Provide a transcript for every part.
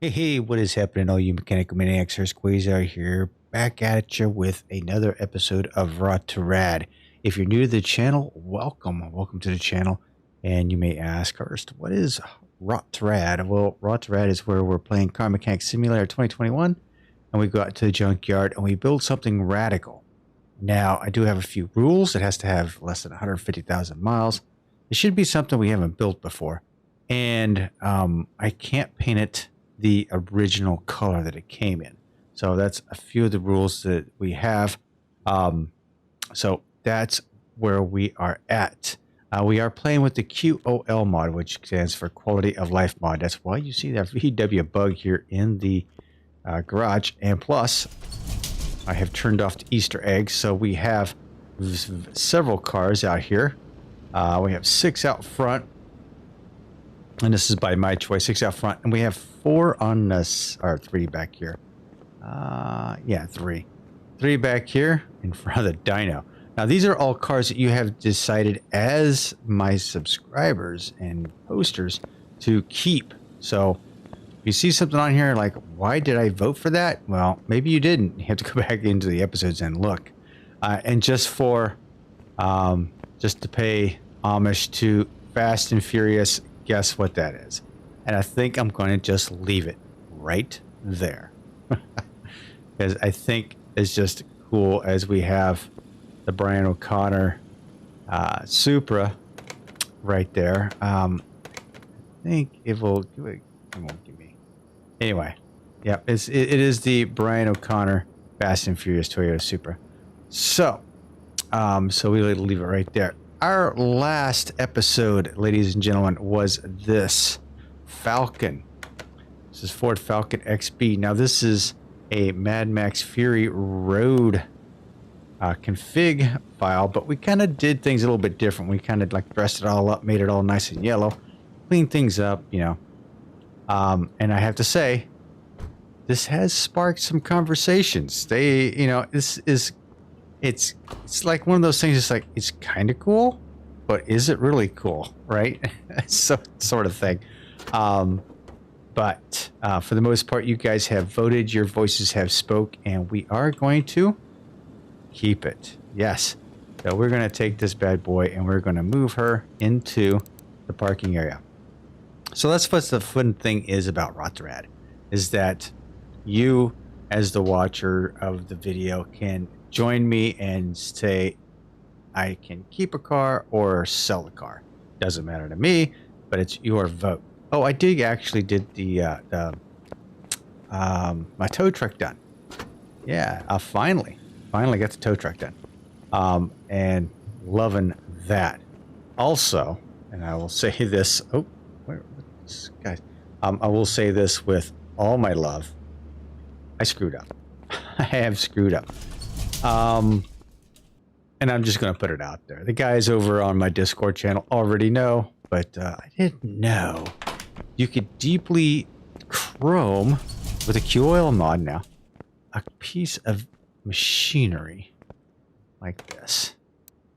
Hey, what is happening, all you mechanical maniacs? Hurst Quayzar here, back at you with another episode of Rot2Rad. If you're new to the channel, welcome to the channel. And you may ask, Hurst, what is Rot2Rad? Well, Rot2Rad is where we're playing Car Mechanic Simulator 2021, and we go out to the junkyard and we build something radical. Now, I do have a few rules. It has to have less than 150,000 miles. It should be something we haven't built before. And I can't paint it the original color that it came in. So that's a few of the rules that we have. So that's where we are at. We are playing with the QOL mod, which stands for Quality of Life mod. That's why you see that VW bug here in the garage. And plus, I have turned off the Easter eggs. So we have several cars out here. We have 6 out front. And this is by my choice, 6 out front. And we have 4 on this, or 3 back here. Yeah, 3. 3 back here in front of the dyno. Now, these are all cars that you have decided as my subscribers and posters to keep. So, if you see something on here like, why did I vote for that? Well, maybe you didn't. You have to go back into the episodes and look. And just for, just to pay homage to Fast and Furious, guess what that is? And I think I'm going to just leave it right there. Because I think it's just cool as we have the Brian O'Connor Supra right there. I think it will give it won't give me. Anyway, yeah, it is the Brian O'Connor Fast and Furious Toyota Supra. So, so we'll leave it right there. Our last episode, ladies and gentlemen, was this Falcon. This is Ford Falcon XB. Now, this is a Mad Max Fury Road config file, but we kind of did things a little bit different. We kind of like dressed it all up, made it all nice and yellow, cleaned things up, you know. And I have to say, this has sparked some conversations. They, you know, this is... It's like one of those things. It's like, it's kind of cool, but is it really cool, right? So sort of thing. But for the most part, you guys have voted. Your voices have spoke, and we are going to keep it. Yes. So we're going to take this bad boy, and we're going to move her into the parking area. So that's what the fun thing is about Rot2Rad, is that you, as the watcher of the video, can join me and say I can keep a car or sell the car. Doesn't matter to me, but it's your vote. Oh, I did actually did my tow truck done. Yeah, I finally got the tow truck done. And loving that. Also, and I will say this. Oh, what's guys? I will say this with all my love. I screwed up. I have screwed up. And I'm just going to put it out there. The guys over on my Discord channel already know, but I didn't know you could deeply chrome with a QOL mod now a piece of machinery like this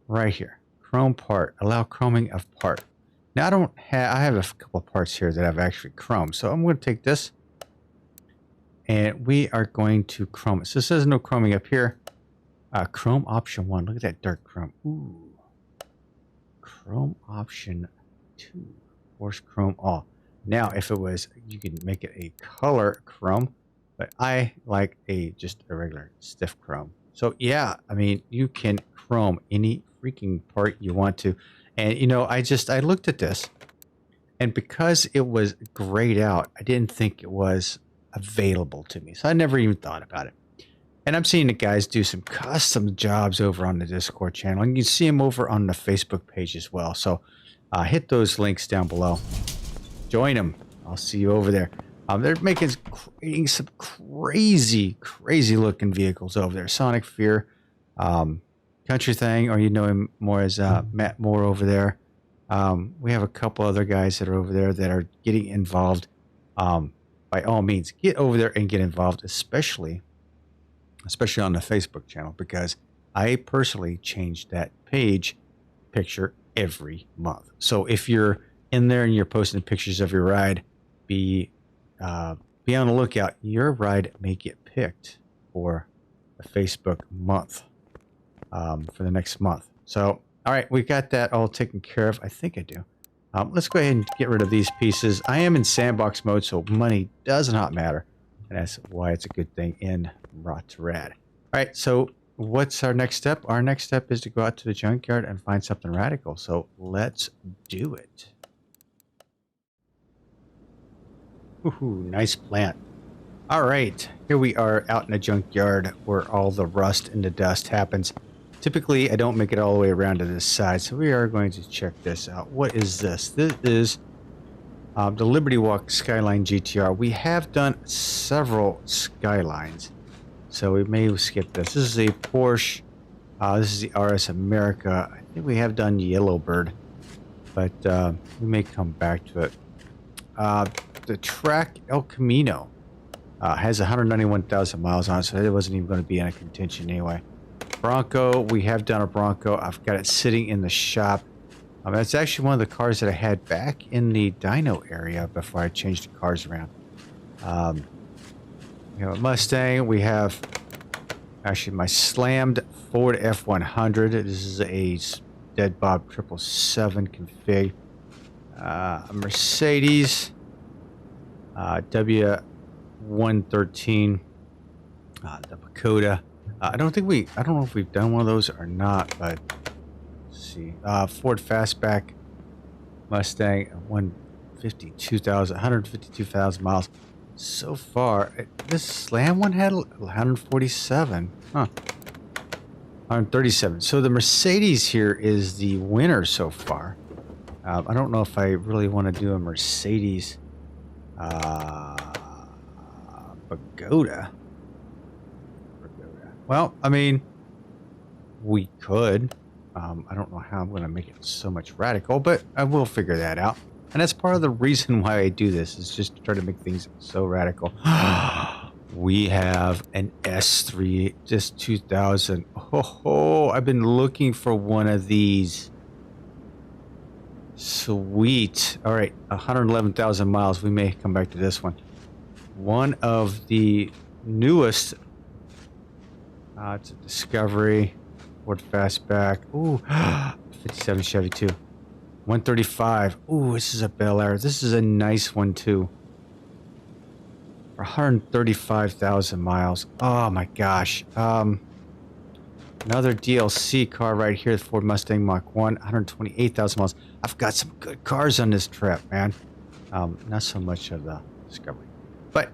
right here. Chrome part, allow chroming of part. Now I have a couple of parts here that I've actually chromed. So I'm going to take this and we are going to chrome it. So it says no chroming up here. Chrome option 1. Look at that dark chrome. Ooh. Chrome option 2. Force chrome all. Now, if it was, you can make it a color chrome, but I like just a regular stiff chrome. So yeah, I mean, you can chrome any freaking part you want to. And you know, I looked at this, and because it was grayed out, I didn't think it was available to me. So I never even thought about it. And I'm seeing the guys do some custom jobs over on the Discord channel. And you can see them over on the Facebook page as well. So hit those links down below. Join them. I'll see you over there. They're creating some crazy looking vehicles over there. Sonic Fear, Country Thing, or you know him more as Matt Moore over there. We have a couple other guys that are over there that are getting involved. By all means, get over there and get involved, especially on the Facebook channel, because I personally change that page picture every month. So if you're in there and you're posting pictures of your ride, be be on the lookout. Your ride may get picked for a Facebook month for the next month. So, all right, we got that all taken care of. I think I do. Let's go ahead and get rid of these pieces. I am in sandbox mode, so money does not matter. And that's why it's a good thing in Rot2Rad. All right, so what's our next step? Our next step is to go out to the junkyard and find something radical. So let's do it. Ooh, nice plant. All right, here we are out in the junkyard where all the rust and the dust happens. Typically, I don't make it all the way around to this side, so we are going to check this out. What is this? This is the Liberty Walk Skyline GTR. We have done several Skylines, so we may skip this. This is a Porsche. This is the RS America. I think we have done Yellowbird, but we may come back to it. The track El Camino has 191,000 miles on it, so it wasn't even going to be in a contention anyway. Bronco, we have done a Bronco. I've got it sitting in the shop. That's actually one of the cars that I had back in the dyno area before I changed the cars around. We have a Mustang. We have actually my slammed Ford F100. This is a Dead Bob 777 config. A Mercedes W113. The Pagoda. I don't know if we've done one of those or not, but let's see. Ford Fastback Mustang 152,000 miles so far. This Slam one had 147. Huh. 137. So the Mercedes here is the winner so far. I don't know if I really want to do a Mercedes Pagoda. Well, I mean, we could. I don't know how I'm going to make it so much radical, but I will figure that out. And that's part of the reason why I do this, is just to try to make things so radical. We have an S3, just 2000. Oh, I've been looking for one of these. Sweet. All right, 111,000 miles. We may come back to this one. One of the newest. It's a Discovery, Ford Fastback. Ooh, 57 Chevy too. 135. Ooh, this is a Bel Air. This is a nice one too. For 135,000 miles. Oh my gosh. Another DLC car right here, the Ford Mustang Mach 1, 128,000 miles. I've got some good cars on this trip, man. Not so much of the Discovery, but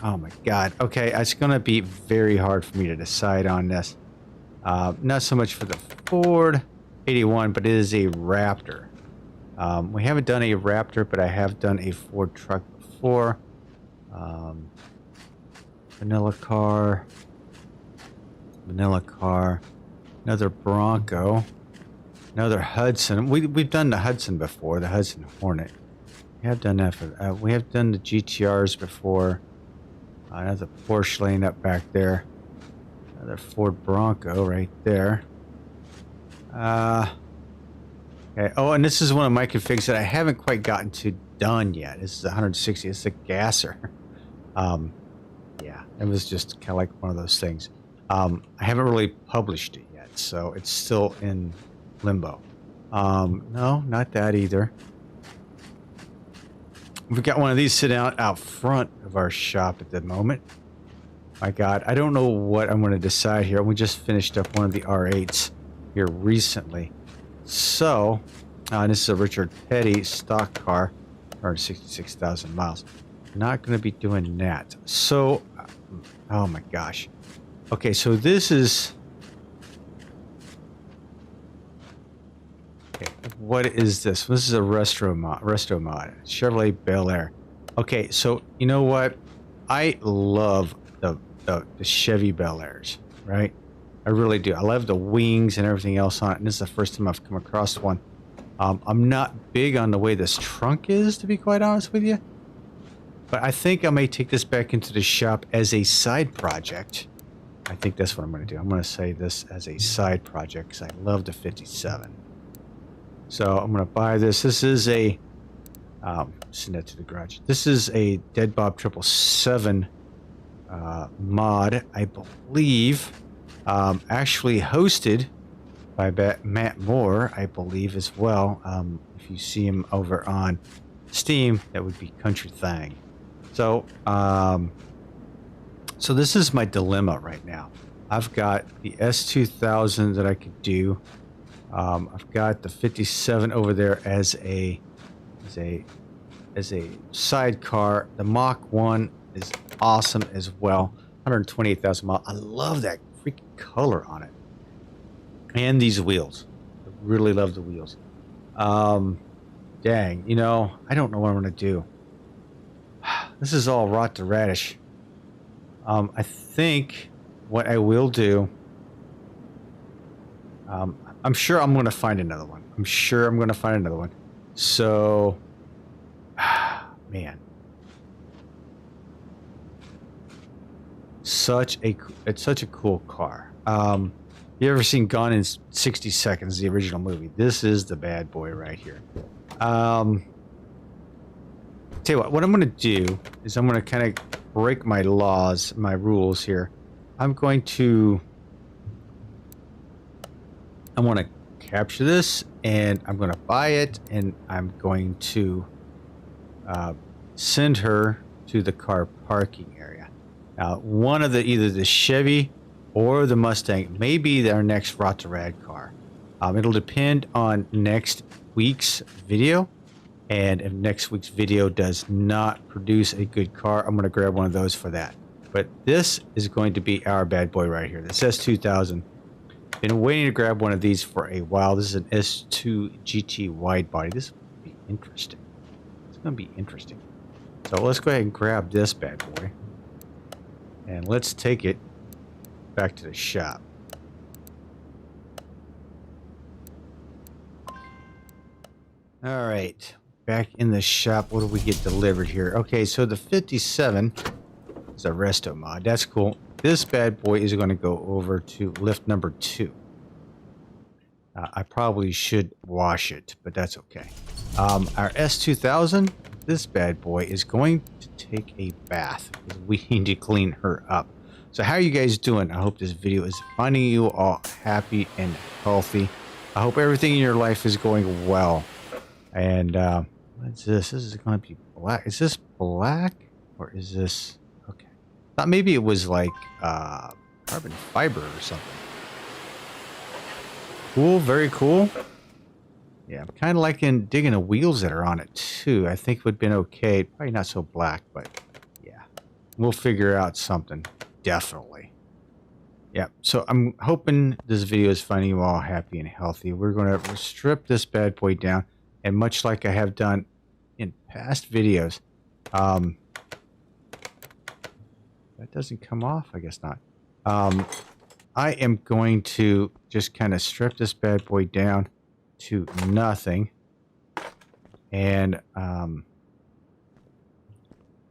oh my God. Okay, it's going to be very hard for me to decide on this. Not so much for the Ford 81, but it is a Raptor. We haven't done a Raptor, but I have done a Ford truck before. Vanilla car. Another Bronco. Another Hudson. We've done the Hudson before, the Hudson Hornet. We have done that for. We have done the GTRs before. Another Porsche laying up back there. Another Ford Bronco right there. Okay. Oh, and this is one of my configs that I haven't quite gotten to done yet. This is 160. It's a gasser. Yeah, it was just kind of like one of those things. I haven't really published it yet, so it's still in limbo. No, not that either. We've got one of these sitting out front of our shop at the moment. My God, I don't know what I'm going to decide here. We just finished up one of the R8s here recently. So, this is a Richard Petty stock car, 166,000 miles. Not going to be doing that. So, oh my gosh. Okay, so this is... Okay, what is this? This is a resto mod, Chevrolet Bel Air. Okay, so you know what? I love the Chevy Bel Airs, right? I really do. I love the wings and everything else on it. And this is the first time I've come across one. I'm not big on the way this trunk is, to be quite honest with you. But I think I may take this back into the shop as a side project. I think that's what I'm going to do. I'm going to say this as a side project because I love the 57. So I'm going to buy this. This is a Send that to the garage. This is a Dead Bob 777 mod, I believe, actually hosted by Matt Moore, I believe, as well. If you see him over on Steam, that would be Country Thang. So, so this is my dilemma right now. I've got the S2000 that I could do. I've got the 57 over there as a sidecar. The Mach 1 is awesome as well. 128,000 miles. I love that freaking color on it. And these wheels. I really love the wheels. Dang, you know, I don't know what I'm going to do. This is all Rot2Radish. I think what I will do, I'm sure I'm going to find another one. So, man, it's such a cool car. You ever seen Gone in 60 Seconds, the original movie? This is the bad boy right here. Tell you what I'm going to do is I'm going to kind of break my laws, my rules here. I'm going to capture this, and I'm going to buy it, and I'm going to send her to the car parking area. Now, one of either the Chevy or the Mustang may be our next Rot2Rad car. It'll depend on next week's video. And if next week's video does not produce a good car, I'm going to grab one of those for that. But this is going to be our bad boy right here. The S2000. Been waiting to grab one of these for a while. This is an S2 GT wide body. This will be interesting. It's going to be interesting. So let's go ahead and grab this bad boy. And let's take it back to the shop. All right. Back in the shop, what do we get delivered here? Okay, so the 57 is a resto mod. That's cool. This bad boy is going to go over to lift number 2. I probably should wash it, but that's okay. Our S2000, this bad boy, is going to take a bath because we need to clean her up. So how are you guys doing? I hope this video is finding you all happy and healthy. I hope everything in your life is going well. And what's this? This is going to be black. Is this black or is this... Okay. Thought maybe it was like carbon fiber or something. Cool. Very cool. Yeah, I'm kind of liking digging the wheels that are on it too. I think it would have been okay. Probably not so black, but yeah. We'll figure out something. Definitely. Yeah, so I'm hoping this video is finding you all happy and healthy. We're going to strip this bad boy down. And much like I have done in past videos, that doesn't come off, I guess not. I am going to just kind of strip this bad boy down to nothing and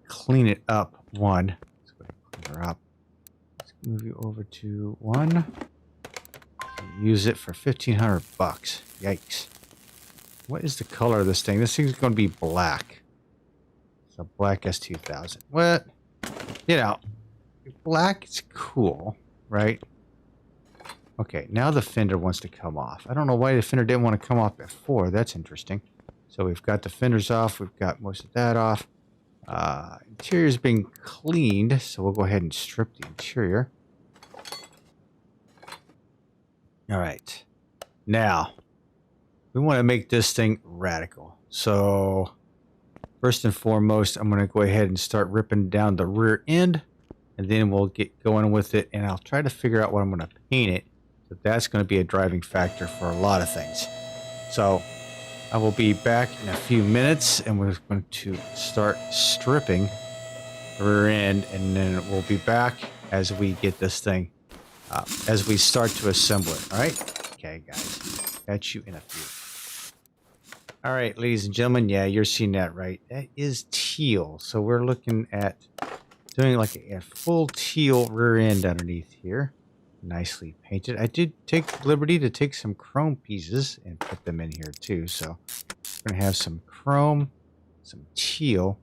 clean it up. One. Let's go ahead and clean her up. Let's move you over to 1. Use it for $1,500 bucks. Yikes. What is the color of this thing? This thing's going to be black. It's a black S2000. What? You know, black is cool, right? Okay, now the fender wants to come off. I don't know why the fender didn't want to come off before. That's interesting. So we've got the fenders off. We've got most of that off. Interior's being cleaned, so we'll go ahead and strip the interior. All right. Now, we want to make this thing radical. So, first and foremost, I'm going to go ahead and start ripping down the rear end. And then we'll get going with it. And I'll try to figure out what I'm going to paint it. So that's going to be a driving factor for a lot of things. So, I will be back in a few minutes. And we're going to start stripping the rear end. And then we'll be back as we get this thing, as we start to assemble it. All right? Okay, guys. Catch you in a few. All right, ladies and gentlemen, yeah, you're seeing that right. That is teal. So we're looking at doing like a full teal rear end underneath here. Nicely painted. I did take the liberty to take some chrome pieces and put them in here too. So we're going to have some chrome some teal.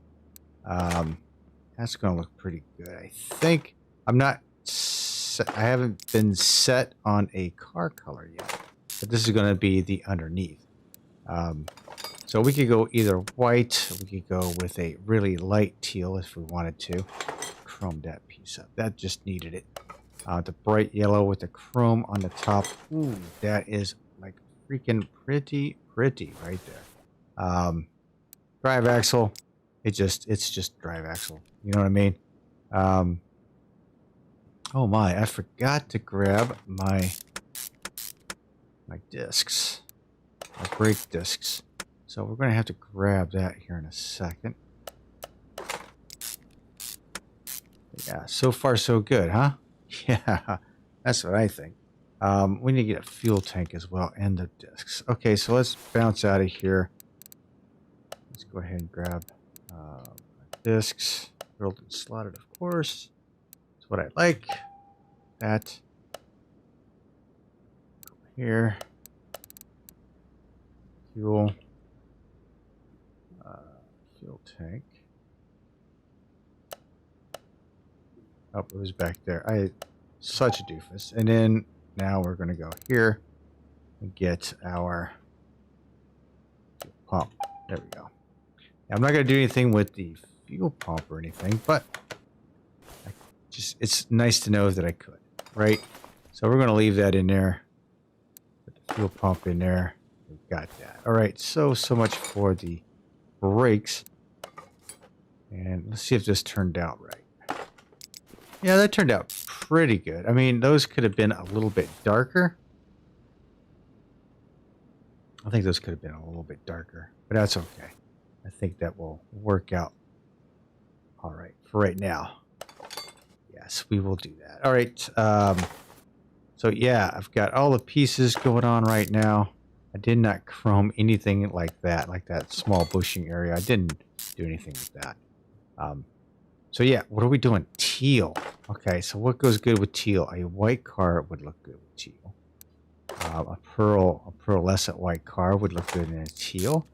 That's going to look pretty good. I think I'm not. I haven't been set on a car color yet, but this is going to be the underneath. So we could go either white. We could go with a really light teal if we wanted to. Chrome that piece up. That just needed it. The bright yellow with the chrome on the top. Ooh, that is like freaking pretty right there. Drive axle. It's just drive axle. You know what I mean? Oh my! I forgot to grab my discs, my brake discs. So we're going to have to grab that here in a second. Yeah, so far so good, huh? Yeah, that's what I think. We need to get a fuel tank as well and the discs. Okay, so let's bounce out of here. Let's go ahead and grab discs. Drilled and slotted, of course. That's what I like. That. Go here. Fuel. Fuel tank. Oh, it was back there. Such a doofus. And then now we're going to go here and get our pump. There we go. Now, I'm not going to do anything with the fuel pump or anything, but it's nice to know that I could, right? So we're going to leave that in there. Put the fuel pump in there. We've got that. All right, so much for the brakes. And let's see if this turned out right. Yeah, that turned out pretty good. I mean, those could have been a little bit darker. I think those could have been a little bit darker, but that's okay. I think that will work out all right for right now. Yes, we will do that. All right. So yeah, I've got all the pieces going on right now. I did not chrome anything like that small bushing area. I didn't do anything with that. So yeah, what are we doing? Teal. Okay, so what goes good with teal? A white car would look good with teal. A pearlescent white car would look good in a teal.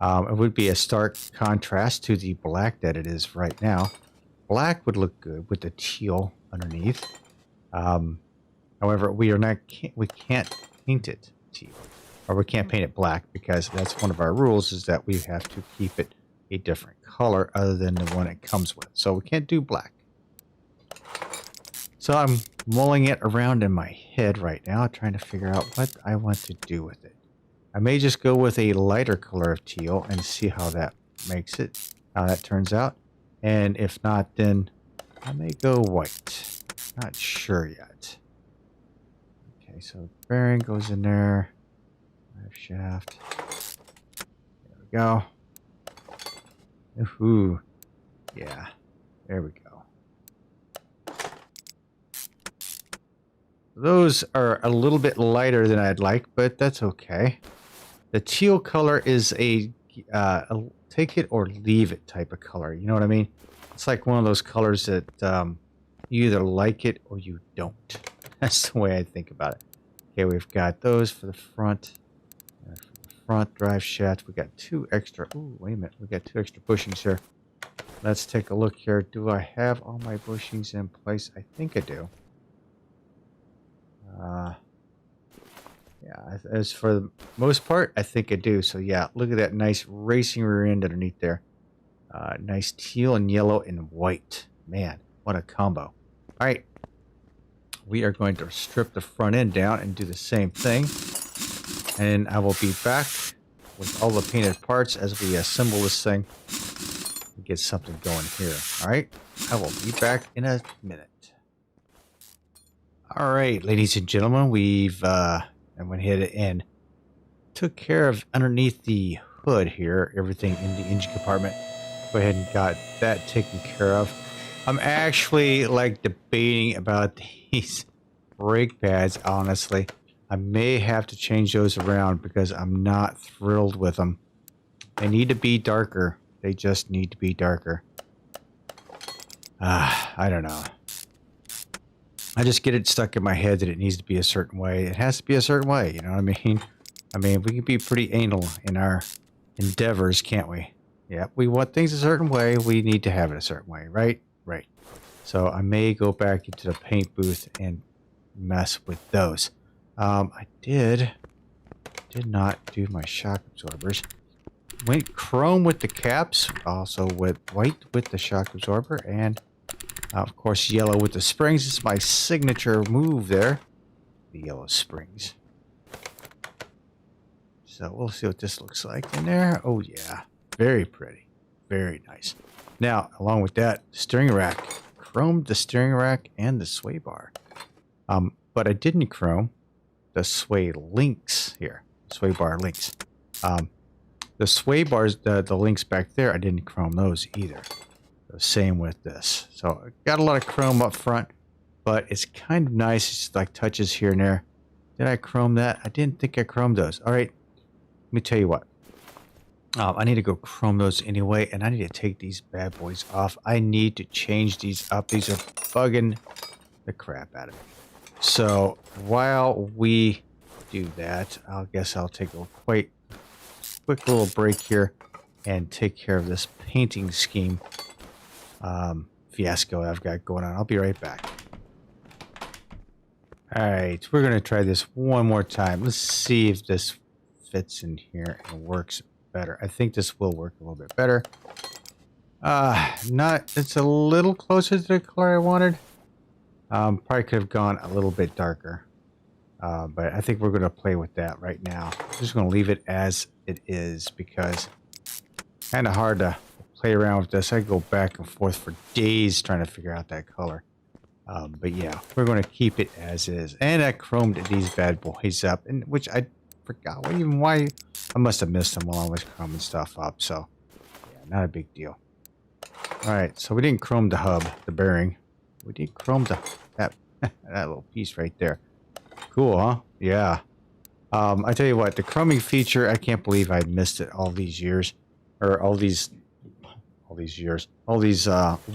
It would be a stark contrast to the black that it is right now. Black would look good with the teal underneath. However, we can't paint it teal, or we can't paint it black because that's one of our rules, is that we have to keep it a different color other than the one it comes with. So we can't do black. So I'm mulling it around in my head right now, trying to figure out what I want to do with it. I may just go with a lighter color of teal and see how that makes it, how that turns out. And if not, then I may go white. Not sure yet. Okay, so bearing goes in there. Drive shaft. There we go. Ooh. Yeah. There we go. Those are a little bit lighter than I'd like, but that's okay. The teal color is a take it or leave it type of color. You know what I mean? It's like one of those colors that you either like it or you don't. That's the way I think about it. Okay, we've got those for the front. For the front drive shaft, we got two extra. Ooh, wait a minute. We got two extra bushings here. Let's take a look here. Do I have all my bushings in place? I think I do. Yeah, as for the most part, I think I do. So yeah, look at that nice racing rear end underneath there. Nice teal and yellow and white. Man, what a combo. All right. We are going to strip the front end down and do the same thing. And I will be back with all the painted parts as we assemble this thing and get something going here. All right. I will be back in a minute. All right, ladies and gentlemen, I went ahead and took care of underneath the hood here, everything in the engine compartment. Go ahead and got that taken care of. I'm actually like debating about these brake pads, honestly. I may have to change those around because I'm not thrilled with them. They need to be darker. They just need to be darker. I don't know. I just get it stuck in my head that it needs to be a certain way. It has to be a certain way, you know what I mean? I mean, we can be pretty anal in our endeavors, can't we? Yeah, we want things a certain way. We need to have it a certain way, right? Right. So I may go back into the paint booth and mess with those. I did not do my shock absorbers. Went chrome with the caps, also with white with the shock absorber, and of course yellow with the springs. It's my signature move there, the yellow springs. So we'll see what this looks like in there. Oh yeah, very pretty, very nice. Now, along with that, steering rack, chromed the steering rack and the sway bar. But I didn't chrome the sway links here, sway bar links. The sway bars, the links back there, I didn't chrome those either. The same with this. So I got a lot of chrome up front, but it's kind of nice. It's like touches here and there. Did I chrome that? I didn't think I chromed those. All right, let me tell you what. I need to go chrome those anyway, and I need to take these bad boys off. I need to change these up. These are bugging the crap out of me. So while we do that, I guess I'll take a quick little break here and take care of this painting scheme fiasco I've got going on. I'll be right back. All right, we're going to try this one more time. Let's see if this fits in here and works better. I think this will work a little bit better. It's a little closer to the color I wanted. Probably could have gone a little bit darker. But I think we're going to play with that right now. I'm just going to leave it as it is because it's kind of hard to play around with this. I go back and forth for days trying to figure out that color. But yeah, we're going to keep it as is. And I chromed these bad boys up, and which I forgot why I must have missed them while I was chroming stuff up. So yeah, not a big deal. All right, so we didn't chrome the hub, the bearing. We did chrome that little piece right there. Cool, huh? Yeah. I tell you what, the chroming feature, I can't believe I missed it all these years, or all these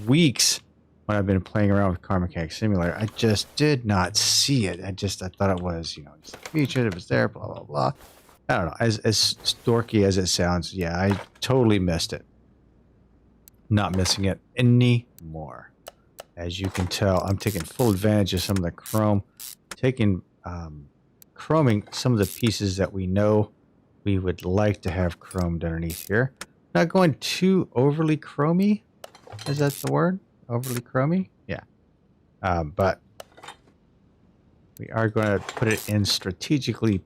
weeks when I've been playing around with Car Mechanic Simulator. I just did not see it. I thought it was, just a feature that was there, blah, blah, blah. I don't know. As dorky as it sounds, yeah, I totally missed it. Not missing it anymore. As you can tell, I'm taking full advantage of some of the chrome, chroming some of the pieces that we know we would like to have chromed underneath here. Not going too overly chromy. Is that the word? Overly chromy? Yeah. But we are going to put it in strategically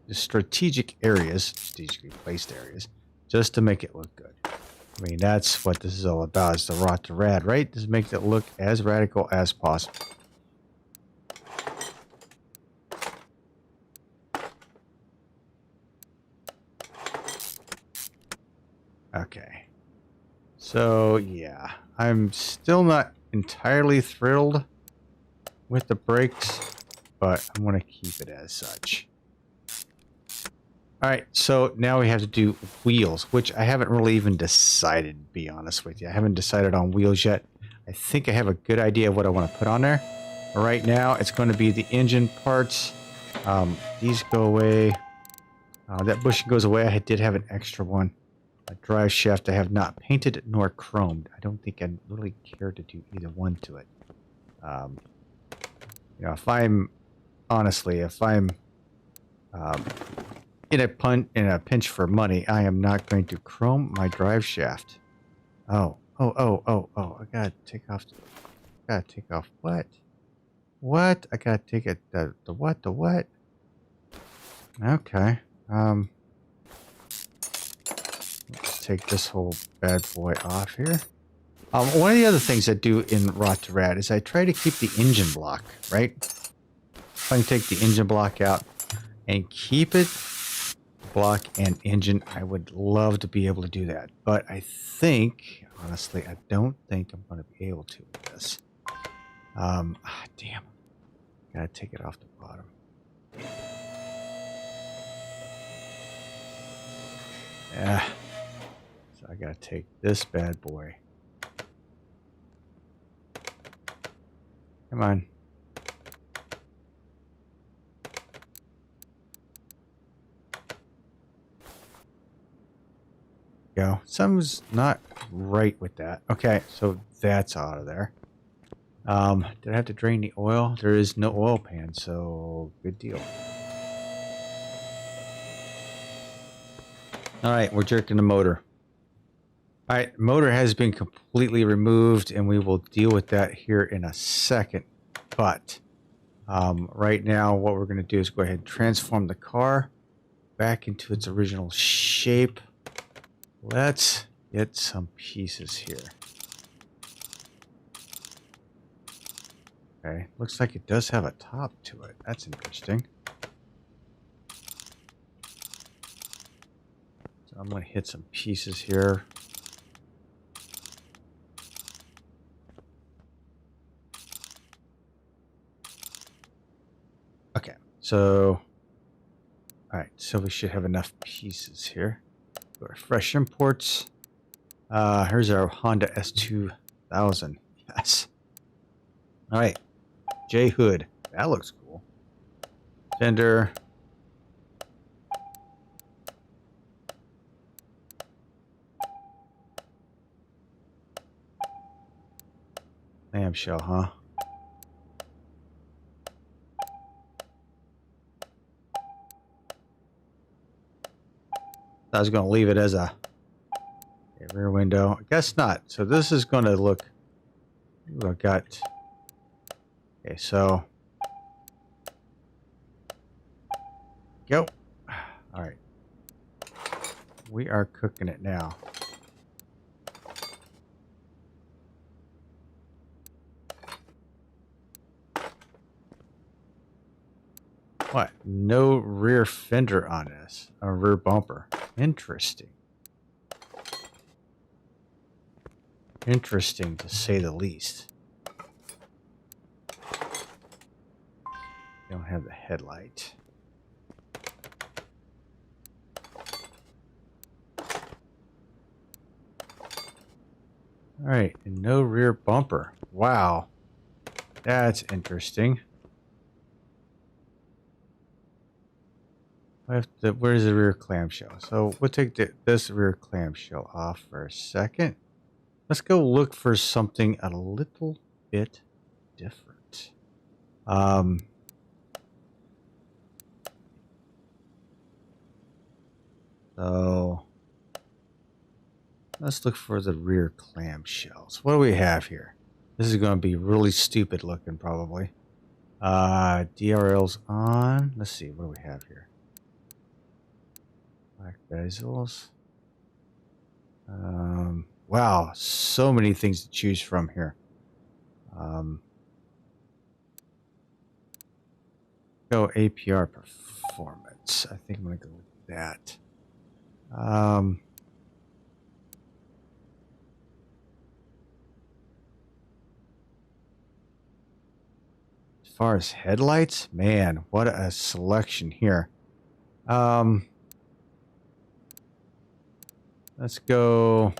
placed areas, just to make it look good. I mean, that's what this is all about. It's the Rot2Rad, right? Just make it look as radical as possible. Okay. So, yeah. I'm still not entirely thrilled with the brakes, but I'm going to keep it as such. Alright, so now we have to do wheels, which I haven't really even decided, to be honest with you. I haven't decided on wheels yet. I think I have a good idea of what I want to put on there. But right now, it's going to be the engine parts. These go away. That bushing goes away. I did have an extra one. A drive shaft I have not painted nor chromed. I don't think I'd really care to do either one to it. If I'm in a pinch for money, I am not going to chrome my drive shaft. Oh! I gotta take off. What? What? I gotta take it. The what? The what? Okay. Let's take this whole bad boy off here. One of the other things I do in Rot2Rad is I try to keep the engine block, right? If I can take the engine block out and keep it block and engine, I would love to be able to do that. But I think, honestly, I don't think I'm going to be able to with this. Damn. Gotta take it off the bottom. Yeah. So I gotta take this bad boy. Come on. go. Something's not right with that. Okay, so that's out of there. Did I have to drain the oil? There is no oil pan, so good deal. All right, we're jerking the motor. All right, motor has been completely removed, and we will deal with that here in a second. But right now, what we're going to do is go ahead and transform the car back into its original shape. Let's get some pieces here. Okay, looks like it does have a top to it. That's interesting. So I'm going to hit some pieces here. Okay, so... Alright, so we should have enough pieces here. Go to fresh imports. Here's our Honda S2000. Yes. Alright. J hood. That looks cool. Fender. Clamshell, huh? I was going to leave it as a rear window. I guess not. So this is going to look... Ooh, I got... Okay, so... Go. All right. We are cooking it now. What? No rear fender on this. A rear bumper. Interesting. Interesting to say the least. Don't have the headlight. All right, and no rear bumper. Wow. That's interesting. Where's the rear clamshell? So we'll take this rear clamshell off for a second. Let's go look for something a little bit different. So let's look for the rear clamshells. What do we have here? This is going to be really stupid looking, probably. DRL's on. Let's see. What do we have here? Black bezels. Wow, so many things to choose from here. Go APR performance. I think I'm going to go with that. As far as headlights, man, what a selection here. Let's go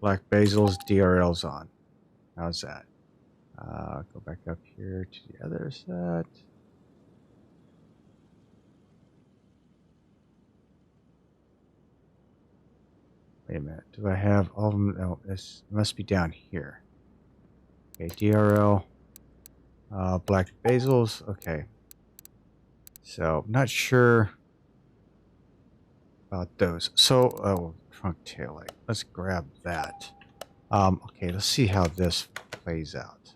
black bezels, DRL's on. How's that? Go back up here to the other side. Wait a minute. Do I have all of them? No, this must be down here. Okay, DRL. Black bezels. Okay. So, I'm not sure about those. So, oh, trunk taillight. Let's grab that. Okay, let's see how this plays out.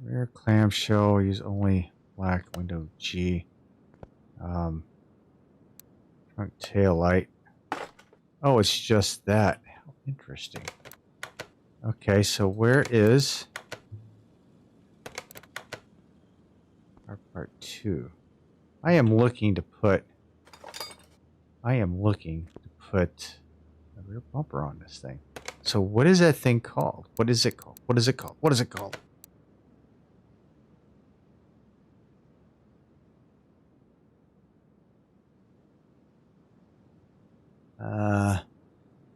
Rear clamshell, use only black window G. Trunk taillight. Oh, it's just that. How interesting. Okay, so where is our part 2? I am looking to put a rear bumper on this thing. So what is that thing called? What is it called? What is it called? What is it called?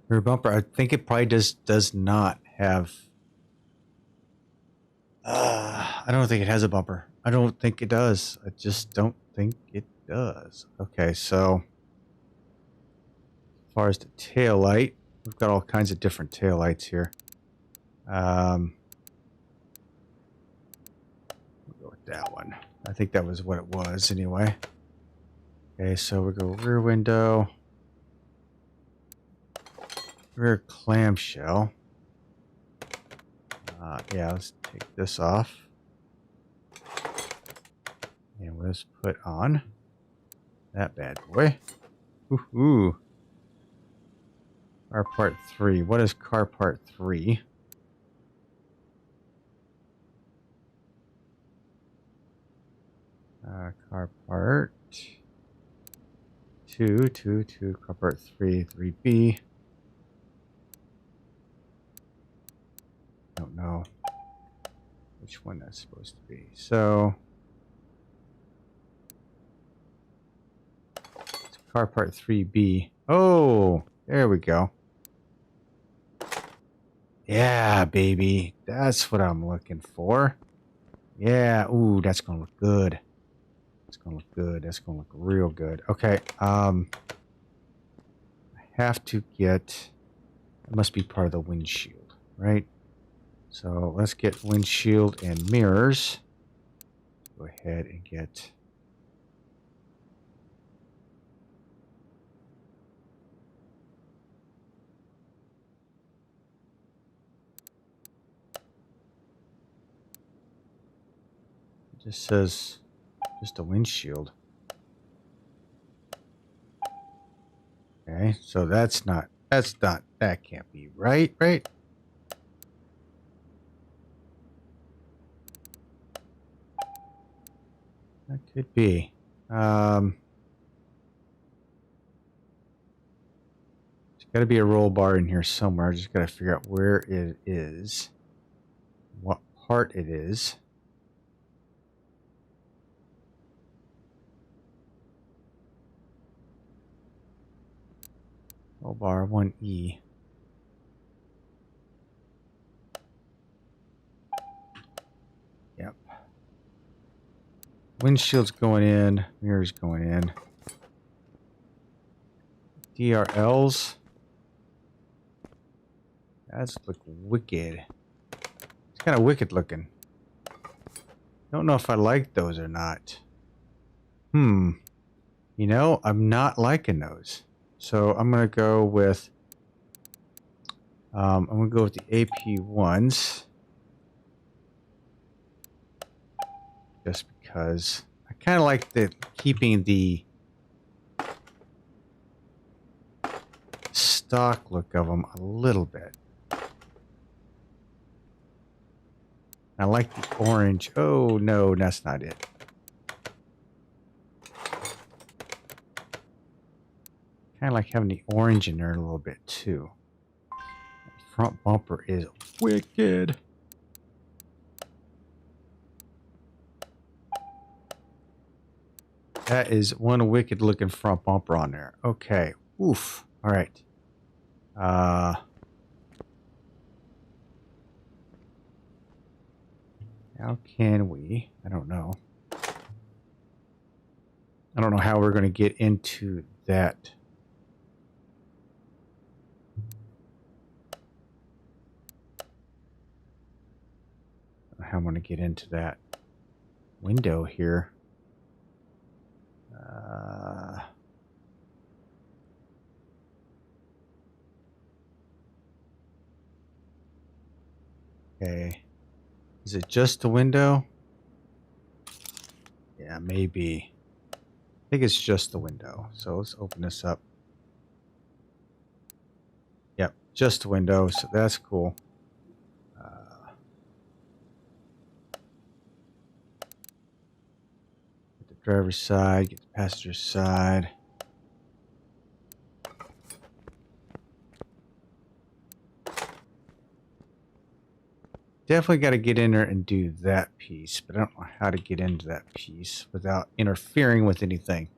Rear bumper. I think it probably does not have. I don't think it has a bumper. I don't think it does. I just don't think it does. Okay, so far as the tail light, we've got all kinds of different tail lights here. We'll go with that one. I think that was what it was anyway. Okay, so we go rear window, rear clamshell. Yeah, let's take this off. And let's put on that bad boy. Ooh. Car part 3. What is car part 3? Car part 2, car part 3, 3B. Don't know which one that's supposed to be. So it's car part 3B. Oh, there we go. Yeah, baby. That's what I'm looking for. Yeah. Ooh, that's going to look good. It's going to look good. That's going to look real good. Okay. I have to get... It must be part of the windshield, right? So let's get windshield and mirrors. Go ahead and get... It just says just a windshield. Okay, so that can't be right? That could be. There's got to be a roll bar in here somewhere. I just got to figure out where it is, what part it is. Roll bar 1E. Yep. Windshield's going in. Mirror's going in. DRLs. That's look wicked. It's kind of wicked looking. Don't know if I like those or not. You know, I'm not liking those. So I'm gonna go with the AP ones. Just because I kind of like keeping the stock look of them a little bit. I like the orange. Oh no, that's not it. Kind of like having the orange in there a little bit too. Front bumper is wicked. That is one wicked looking front bumper on there. Okay. Oof. All right. How can we? I don't know. I don't know how we're going to get into that. How I'm going to get into that window here. Okay. Is it just the window? Yeah, maybe. I think it's just the window. So let's open this up. Yep, just the window. So that's cool. Get the driver's side, get the passenger side. Definitely got to get in there and do that piece, but I don't know how to get into that piece without interfering with anything.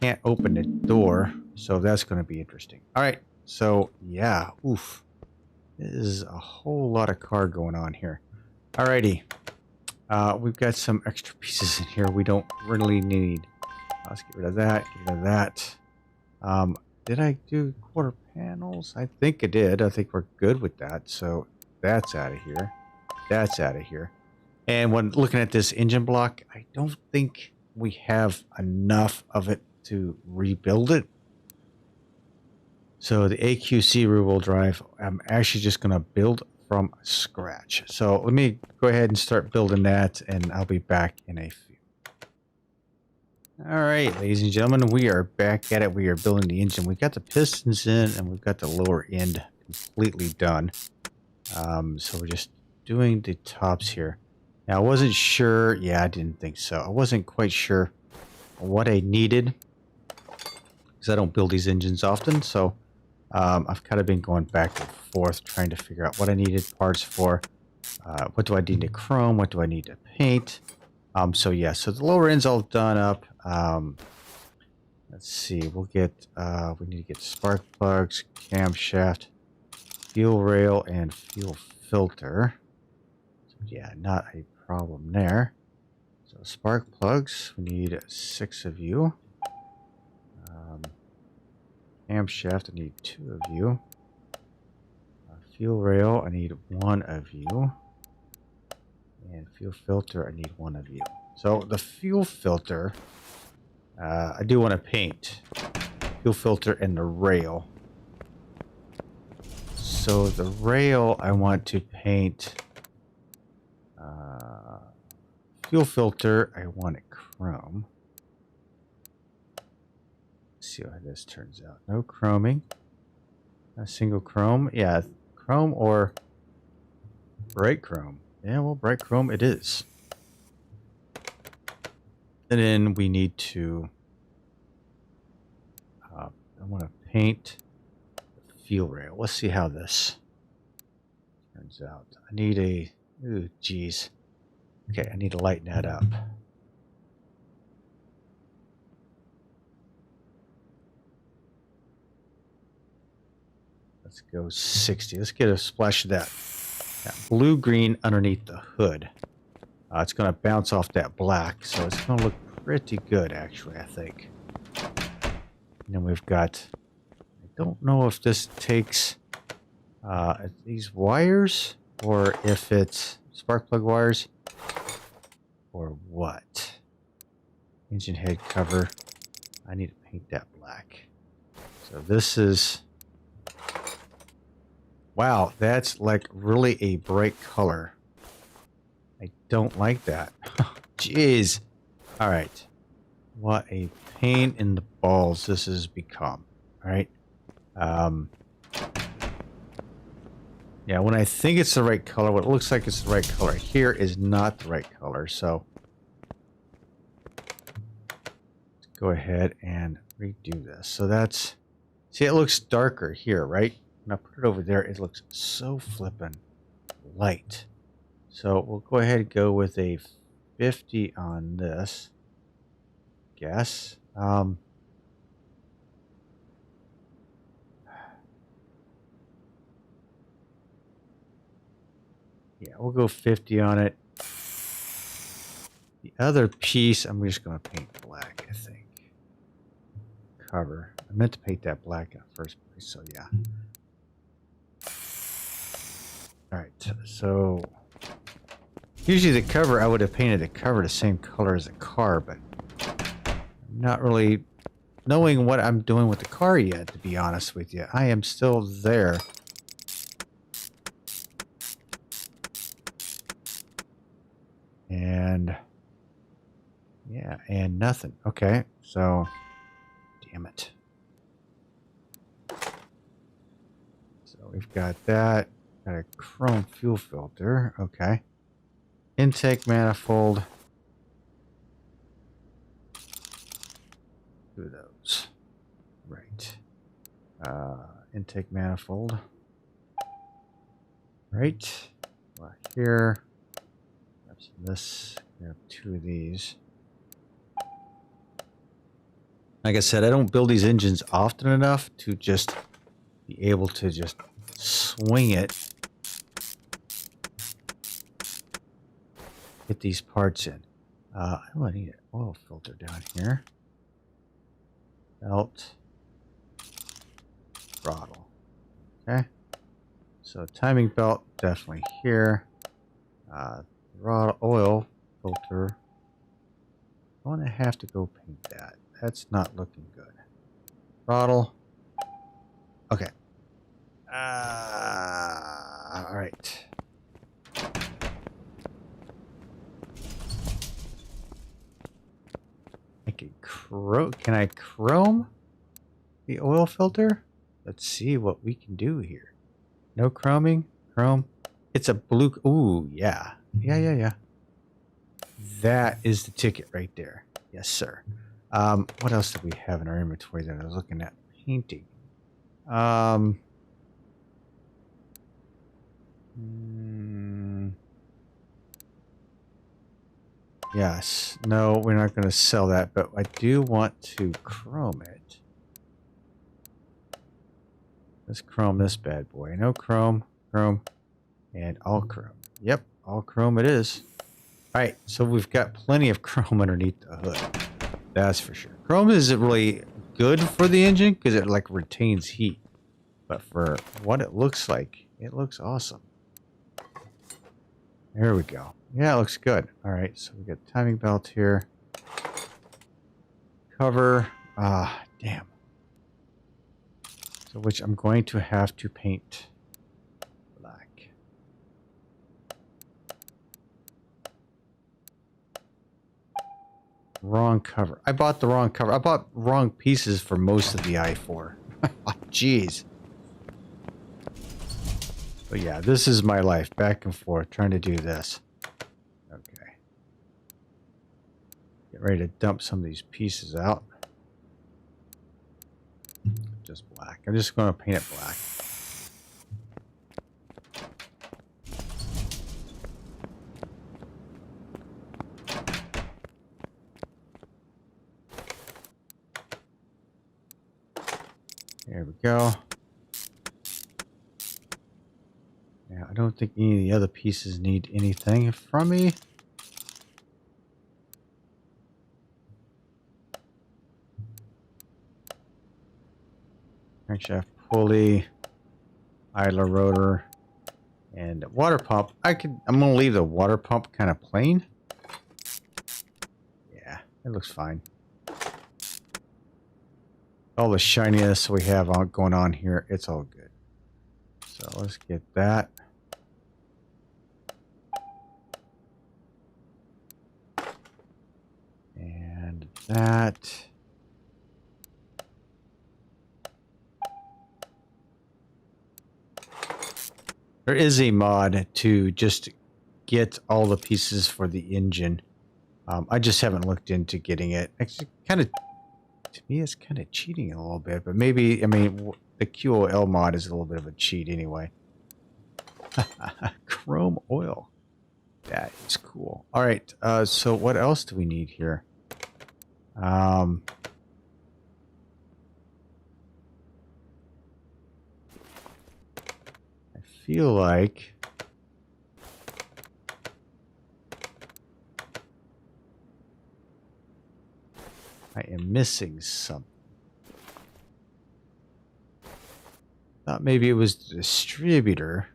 Can't open the door, so that's going to be interesting. All right, so yeah, oof. This is a whole lot of car going on here. Alrighty, we've got some extra pieces in here we don't really need. Let's get rid of that, get rid of that. Did I do quarter panels? I think I did. I think we're good with that. So that's out of here. That's out of here. And when looking at this engine block, I don't think we have enough of it to rebuild it. So the AQC rear-wheel drive, I'm actually just going to build from scratch. So let me go ahead and start building that, and I'll be back in a few. All right, ladies and gentlemen, we are back at it. We are building the engine. We got the pistons in, and we've got the lower end completely done. So we're just doing the tops here. Now, I wasn't sure. Yeah, I didn't think so. I wasn't quite sure what I needed because I don't build these engines often. So I've kind of been going back and forth trying to figure out what I needed parts for. What do I need to chrome? What do I need to paint? So yeah, so the lower end's all done up. Let's see, we'll get, we need to get spark plugs, camshaft, fuel rail, and fuel filter. So yeah, not a problem there. So spark plugs, we need 6 of you. Camshaft, I need 2 of you. Fuel rail, I need 1 of you. And fuel filter, I need 1 of you. So the fuel filter, I do want to paint fuel filter and the rail. So the rail, I want to paint fuel filter. I want it chrome. Let's see how this turns out. No chroming. A single chrome. Yeah, chrome or bright chrome. Yeah, well, bright chrome it is. And then we need to, I want to paint the fuel rail. Let's see how this turns out. I need a, ooh, geez. Okay, I need to lighten that up. Let's go 60. Let's get a splash of that blue-green underneath the hood. It's going to bounce off that black, so it's going to look pretty good, actually, I think. And then we've got, I don't know if this takes these wires or if it's spark plug wires or what. Engine head cover. I need to paint that black. So this is, wow, that's like really a bright color. I don't like that. Jeez. All right. What a pain in the balls this has become. All right. Yeah, when I think it's the right color, what it looks like it's the right color here is not the right color. So let's go ahead and redo this. So that's, see, it looks darker here, right? When I put it over there, it looks so flippin' light. So we'll go ahead and go with a 50 on this. Guess. Yeah, we'll go 50 on it. The other piece, I'm just going to paint black, I think. Cover. I meant to paint that black in the first place, so yeah. Alright, so usually the cover, I would have painted the cover the same color as the car, but I'm not really knowing what I'm doing with the car yet, to be honest with you. I am still there. And yeah, and nothing. Okay, so damn it. So we've got that. Got a chrome fuel filter. Okay. Intake manifold. Two of those. Right. Intake manifold. Right. Here. Grab some of this. Grab 2 of these. Like I said, I don't build these engines often enough to just be able to just swing it. Get these parts in. I need an oil filter down here. Belt. throttle. Okay. So timing belt definitely here. Raw oil filter. I'm gonna have to go paint that. That's not looking good. Throttle. Okay. All right. Can I chrome the oil filter? Let's see what we can do here. No chroming. Chrome. It's a blue. Ooh, yeah. Yeah. That is the ticket right there. Yes, sir. What else do we have in our inventory that I was looking at? Painting. Yes. No, we're not going to sell that, but I do want to chrome it. Let's chrome this bad boy. No chrome, and all chrome. Yep, all chrome it is. All right, so we've got plenty of chrome underneath the hood. That's for sure. Chrome isn't really good for the engine because it like retains heat. But for what it looks like, it looks awesome. There we go. Yeah, it looks good. All right, so we got timing belt here. Cover. Damn. So which I'm going to have to paint black. Wrong cover. I bought the wrong cover. I bought wrong pieces for most of the i4. Jeez. But yeah, this is my life. Back and forth trying to do this. Okay. Get ready to dump some of these pieces out. Just black. I'm just going to paint it black. There we go. Yeah, I don't think any of the other pieces need anything from me. Crankshaft pulley, idler rotor, and water pump. I'm gonna leave the water pump kind of plain. Yeah, it looks fine. All the shininess we have going on here, it's all good. So let's get that. And that. There is a mod to just get all the pieces for the engine. I just haven't looked into getting it. Actually, to me, it's kind of cheating a little bit, but maybe, I mean, the QOL mod is a little bit of a cheat anyway. Chrome oil. That is cool. All right, so what else do we need here? I feel like I am missing something. Thought maybe it was the distributor.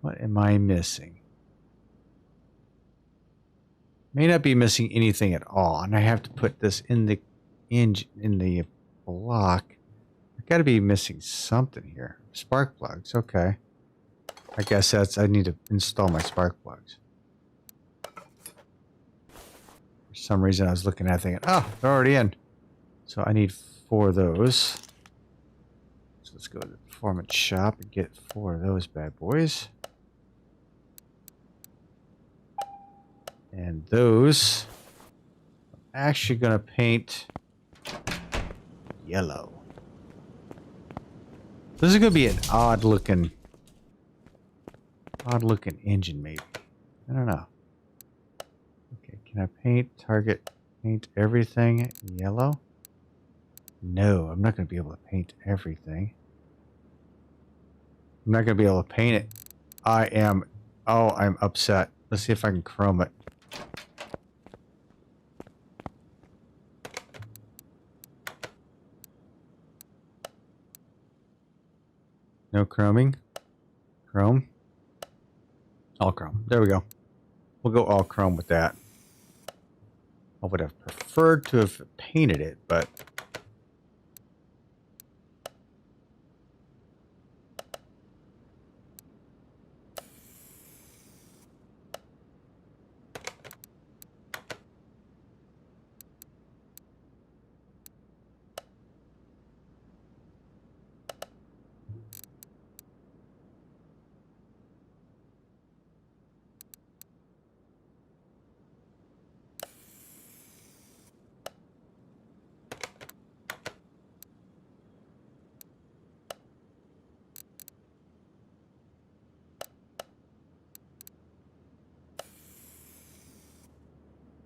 What am I missing? May not be missing anything at all, and I have to put this in the engine, in the block. I got to be missing something here. Spark plugs, okay. I guess that's, I need to install my spark plugs. For some reason I was looking at it thinking, oh, they're already in. So I need 4 of those. So let's go to the performance shop and get 4 of those bad boys. And those, I'm actually going to paint yellow. This is going to be an odd looking engine maybe. I don't know. Okay, can I paint everything yellow? No, I'm not going to be able to paint everything. I'm not going to be able to paint it. I'm upset. Let's see if I can chrome it. No chroming. Chrome. All chrome. There we go. We'll go all chrome with that. I would have preferred to have painted it, but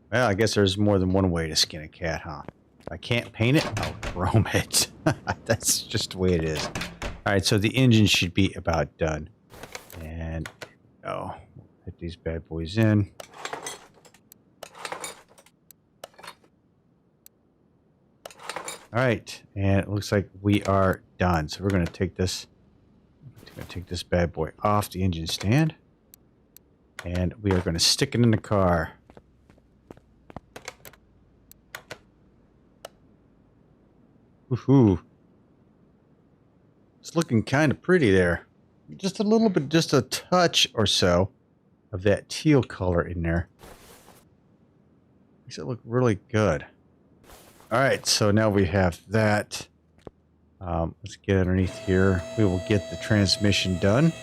well, I guess there's more than one way to skin a cat, huh? If I can't paint it, I'll chrome it. That's just the way it is. All right, so the engine should be about done. And, oh, we'll put these bad boys in. All right, and it looks like we are done. So we're going to take this bad boy off the engine stand. And we are going to stick it in the car. Woohoo. It's looking kind of pretty there. Just a little bit, just a touch or so of that teal color in there. Makes it look really good. All right, so now we have that. Let's get underneath here. We will get the transmission done.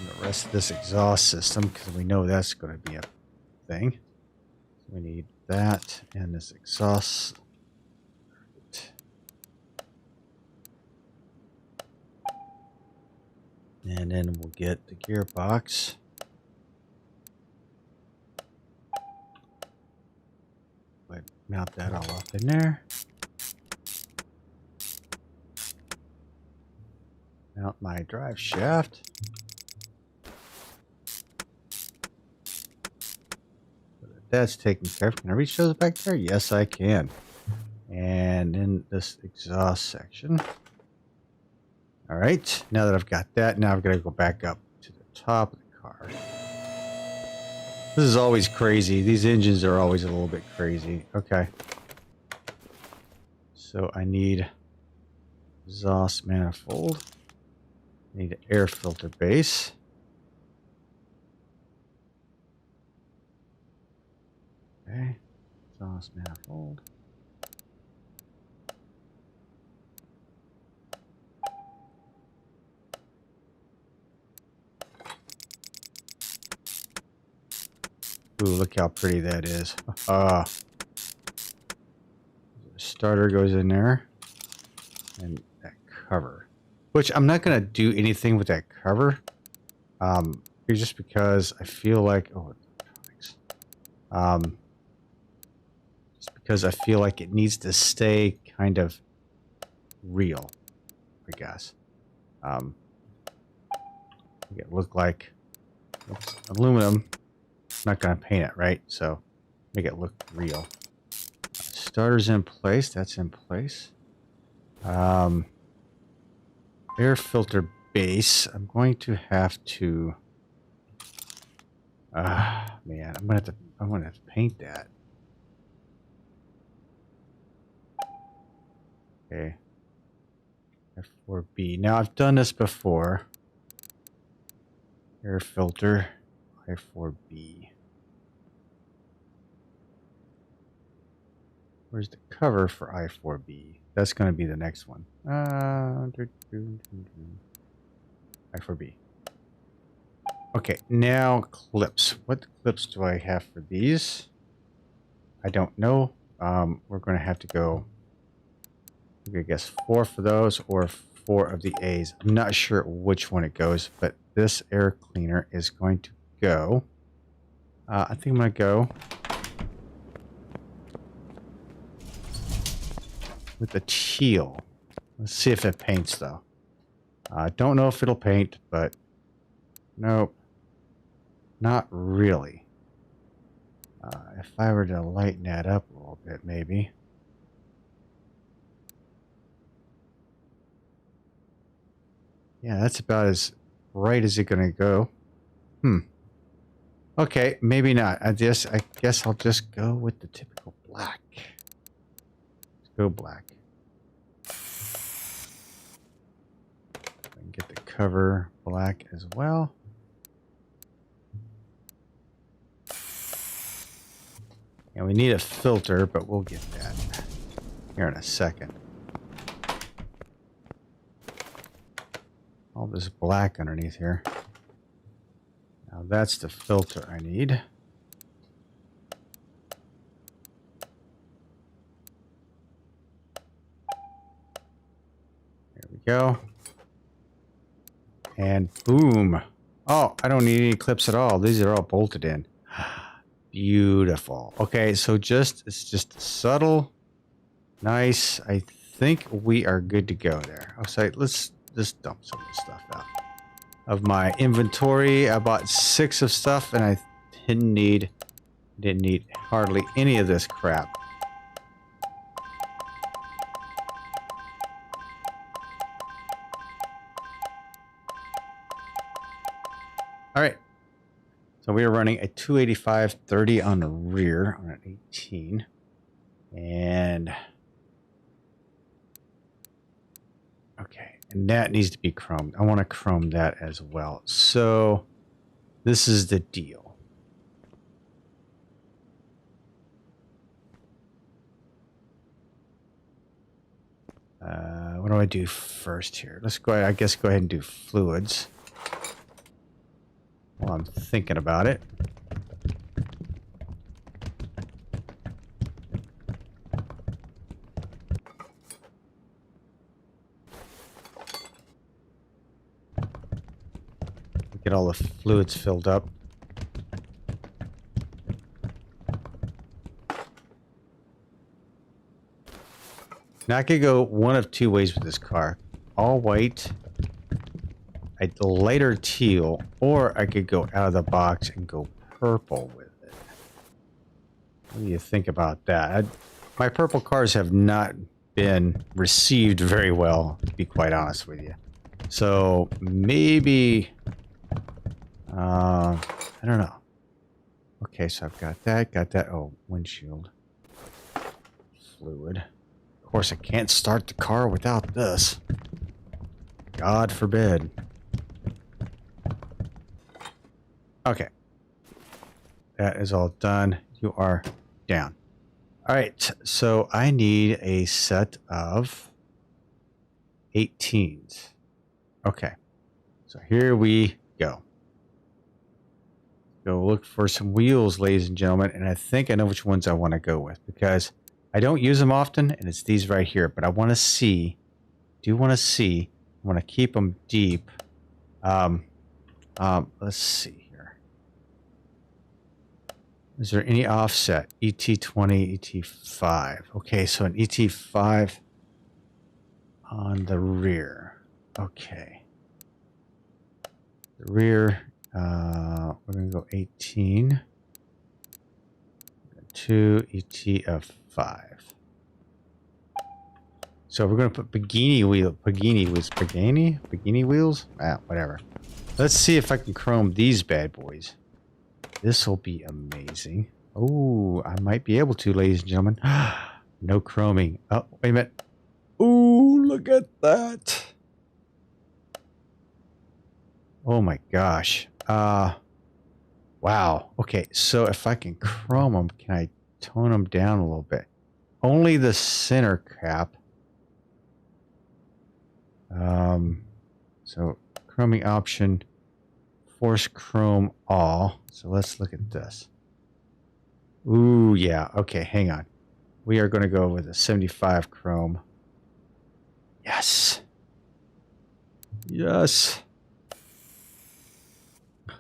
And the rest of this exhaust system, because we know that's going to be a thing. So we need that and this exhaust. And then we'll get the gearbox. But mount that all up in there. Mount my drive shaft. That's taken care of. Can I reach those back there? Yes, I can. And in this exhaust section. All right, now that I've got that, now I've got to go back up to the top of the car. This is always crazy. These engines are always a little bit crazy. Okay. So I need exhaust manifold. I need an air filter base. Okay. Exhaust manifold. Ooh, look how pretty that is. The starter goes in there. And that cover. Which I'm not going to do anything with that cover. Just because I feel like... Oh, electronics. Just because I feel like it needs to stay kind of real, I guess. Make it look like aluminum. I'm not going to paint it, right? So make it look real. Starter's in place. That's in place. Air filter base. I'm going to have to... man, I'm going to have to paint that. Okay. F4B. Now, I've done this before. Air filter. I4B. Where's the cover for I4B? That's going to be the next one. I4B. Okay, now clips. What clips do I have for these? I don't know. We're going to have to go, I guess, 4 for those or 4 of the A's. I'm not sure which one it goes, but this air cleaner is going to go. I think I'm going to go with the teal. Let's see if it paints, though. I don't know if it'll paint, but nope. Not really. If I were to lighten that up a little bit, maybe. Yeah, that's about as right as it's gonna go. Okay, maybe not. I guess I'll just go with the typical black. Let's go black. I can get the cover black as well. And we need a filter, but we'll get that here in a second. All this black underneath here. Now that's the filter I need. There we go. And boom. Oh, I don't need any clips at all. These are all bolted in. Beautiful. Okay, so it's just subtle. Nice. I think we are good to go there. I'll say, let's just dump some of this stuff out of my inventory. I bought 6 of stuff and I didn't need hardly any of this crap. All right. So we are running a 285/30 on the rear on an 18. And okay, and that needs to be chromed. I want to chrome that as well. So this is the deal. What do I do first here? Let's go ahead, I guess go ahead and do fluids while I'm thinking about it. Get all the fluids filled up. Now I could go one of 2 ways with this car. All white, a lighter teal, or I could go out of the box and go purple with it. What do you think about that? My purple cars have not been received very well, to be quite honest with you. So maybe, I don't know. Okay, so I've got that. Oh, windshield. Fluid. Of course, I can't start the car without this. God forbid. Okay. That is all done. You are down. All right. So I need a set of 18s. Okay. So here we go. Go look for some wheels, ladies and gentlemen. And I think I know which ones I want to go with because I don't use them often, and it's these right here. But I want to see. I want to keep them deep. Let's see here. Is there any offset? ET20, ET5. Okay, so an ET5 on the rear. Okay. The rear, we're going to go 18. 2 ET of 5. So we're going to put Pagani wheels? Ah, whatever. Let's see if I can chrome these bad boys. This will be amazing. Oh, I might be able to, ladies and gentlemen. No chroming. Oh, wait a minute. Ooh, look at that. Oh my gosh. Wow. Okay, so if I can chrome them, can I tone them down a little bit? Only the center cap. So chroming option, force chrome all. So let's look at this. Ooh, yeah. Okay, hang on. We are going to go with a 75 chrome. Yes. Yes.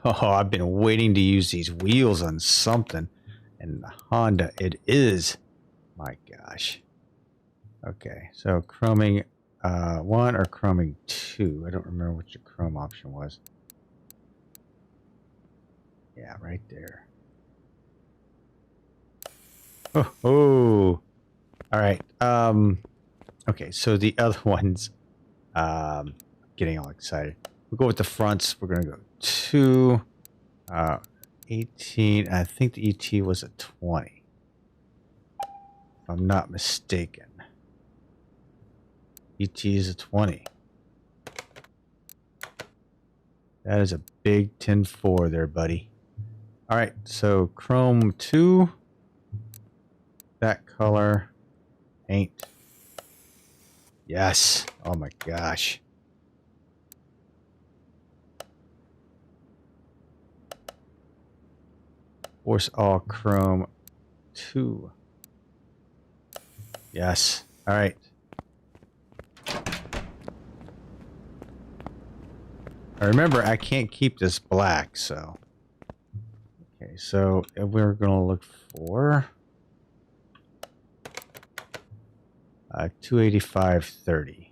Oh, I've been waiting to use these wheels on something. And the Honda, it is. My gosh. Okay, so chroming 1 or chroming 2. I don't remember what your chrome option was. Yeah, right there. Oh. All right. Okay, so the other ones, getting all excited. We'll go with the fronts. We're going to go 2, 18. I think the ET was a 20. If I'm not mistaken. ET is a 20. That is a big 10-4 there, buddy. All right, so chrome 2. That color. Paint. Yes. Oh my gosh. Force all chrome 2. Yes. All right. Remember, I can't keep this black, so. Okay, so we're going to look for 285.30.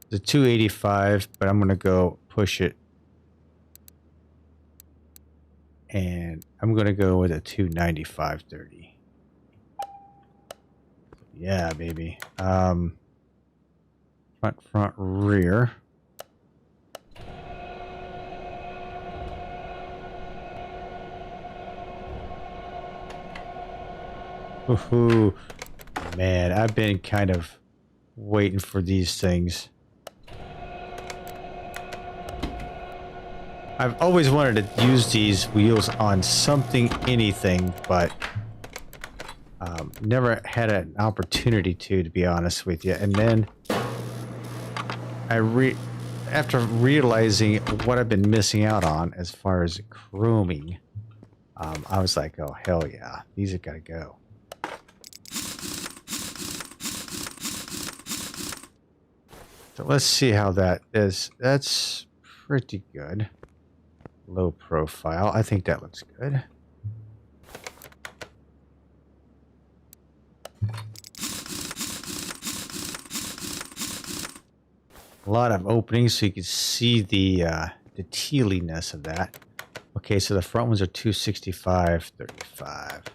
The 285, but I'm going to go push it. And I'm going to go with a 295.30. Yeah, baby. Front, rear. Woohoo. Man, I've been kind of waiting for these things. I've always wanted to use these wheels on something, anything, but never had an opportunity to be honest with you. And then after realizing what I've been missing out on as far as chroming, I was like, oh, hell yeah, these are gotta go. So let's see how that is. That's pretty good. Low profile. I think that looks good. A lot of openings so you can see the tealiness of that. Okay, so the front ones are 265.35.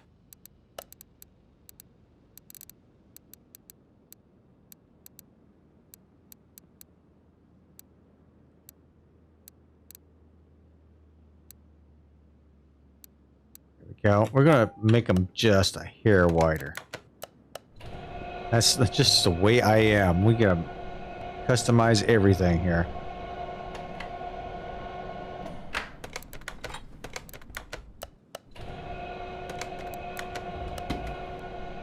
Go. We're gonna make them just a hair wider. That's just the way I am. We gotta customize everything here.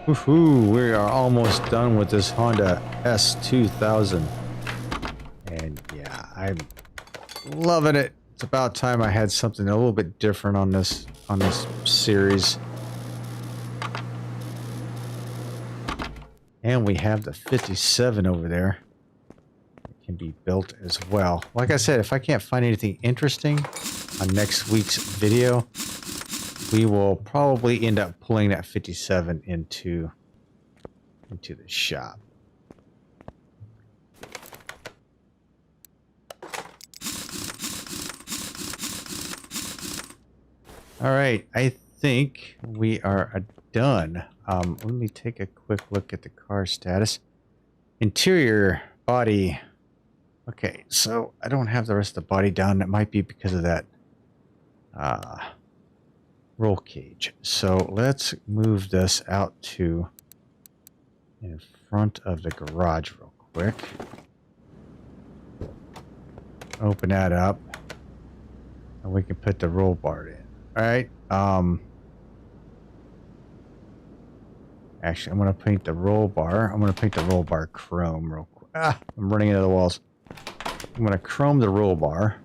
Woohoo! We are almost done with this Honda S2000, and yeah, I'm loving it. It's about time I had something a little bit different on this series. And we have the 57 over there. It can be built as well. Like I said, if I can't find anything interesting on next week's video, we will probably end up pulling that 57 into the shop. All right, I think we are done. Let me take a quick look at the car status. Interior body. Okay, so I don't have the rest of the body done. It might be because of that roll cage. So let's move this out to in front of the garage real quick. Open that up, and we can put the roll bar in. All right. Actually, I'm going to paint the roll bar. I'm going to paint the roll bar chrome real quick. Ah, I'm running into the walls. I'm going to chrome the roll bar.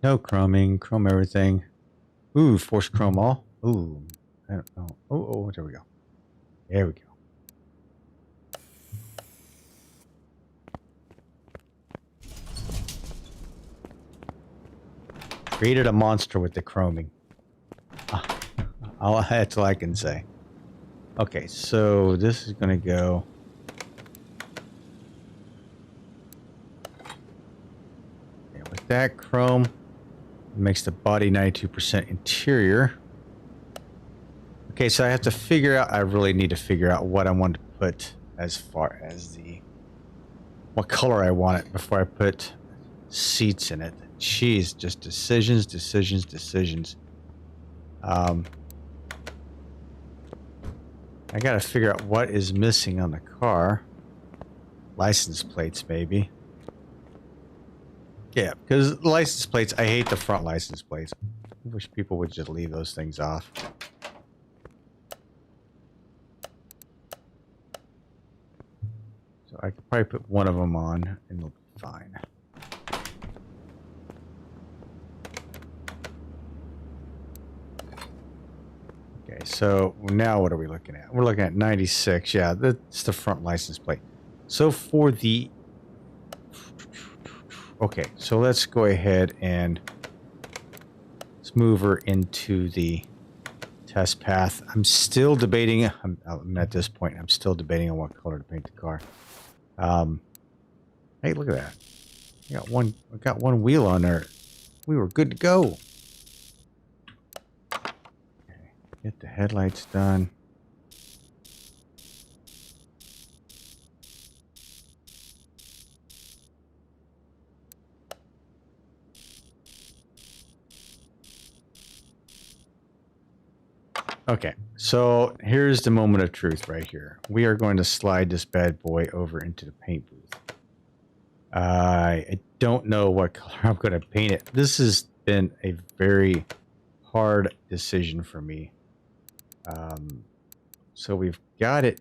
No chroming. Chrome everything. Ooh, force chrome all. Ooh, I don't know. Oh, there we go. There we go. Created a monster with the chroming. That's all I can say. Okay, so this is going to go. Okay, with that chrome, it makes the body 92% interior. Okay, so I have to figure out, I really need to figure out what I want to put as far as what color I want it before I put seats in it. Jeez, just decisions, decisions, decisions. I gotta figure out what is missing on the car. License plates, maybe. Yeah, because license plates, I hate the front license plates. I wish people would just leave those things off. So I could probably put one of them on and it'll be fine. Okay, so now what are we looking at? We're looking at 96. Yeah, that's the front license plate. So for the... Okay, so let's go ahead and let's move her into the test path. I'm still debating. I'm at this point. I'm still debating on what color to paint the car. Hey, look at that. I got one wheel on there. We were good to go. Okay, get the headlights done. Okay, so here's the moment of truth right here. We are going to slide this bad boy over into the paint booth. I don't know what color I'm going to paint it. This has been a very hard decision for me. So we've got it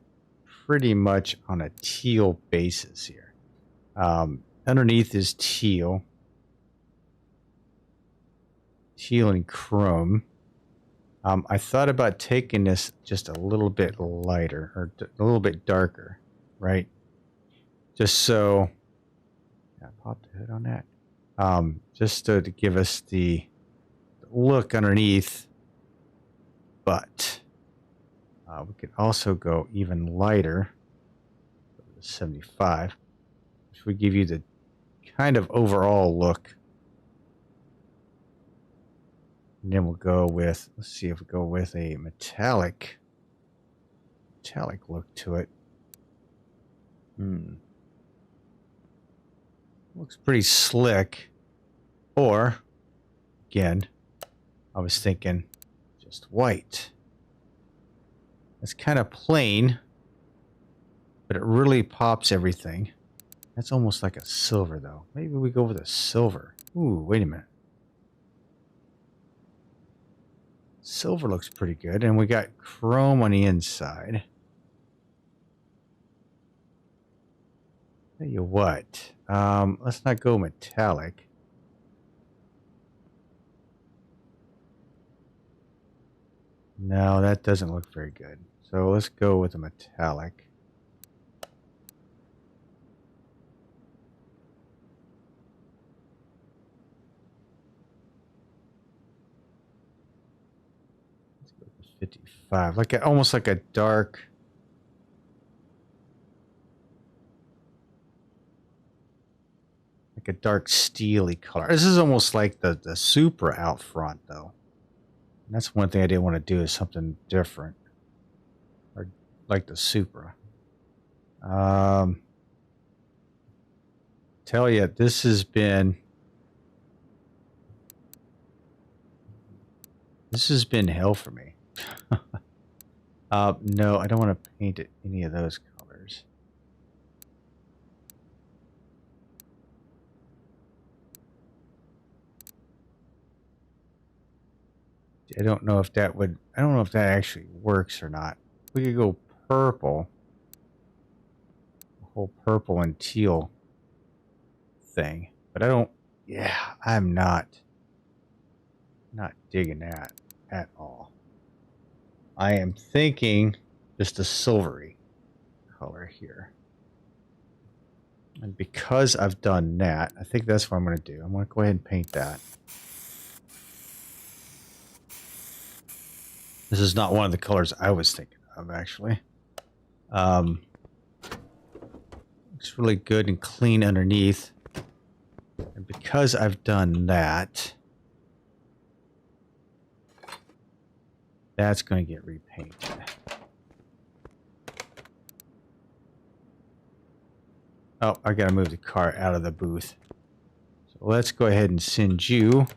pretty much on a teal basis here. Underneath is teal. Teal and chrome. I thought about taking this just a little bit lighter or a little bit darker, right? Just so, yeah, pop the hood on that. Just to give us the look underneath, but we could also go even lighter, 75, which would give you the kind of overall look. And then we'll go with, let's see if we go with a metallic look to it. Looks pretty slick. Or, again, I was thinking just white. It's kind of plain, but it really pops everything. That's almost like a silver, though. Maybe we go with a silver. Ooh, wait a minute. Silver looks pretty good, and we got chrome on the inside. Tell you what, let's not go metallic. No, that doesn't look very good. So let's go with a metallic. Let's go with 55, like almost like a dark. Like a dark steely color. This is almost like the Supra out front, though. And that's one thing I didn't want to do, is something different. Or like the Supra. Tell you, this has been hell for me. No, I don't want to paint it any of those colors. I don't know if that actually works or not. We could go purple. The whole purple and teal thing. But I don't, yeah, I'm not digging that at all. I am thinking just a silvery color here. And because I've done that, I think that's what I'm going to do. I'm going to go ahead and paint that. This is not one of the colors I was thinking of, actually. Looks really good and clean underneath. And because I've done that, that's going to get repainted. Oh, I got to move the car out of the booth. So let's go ahead and send you.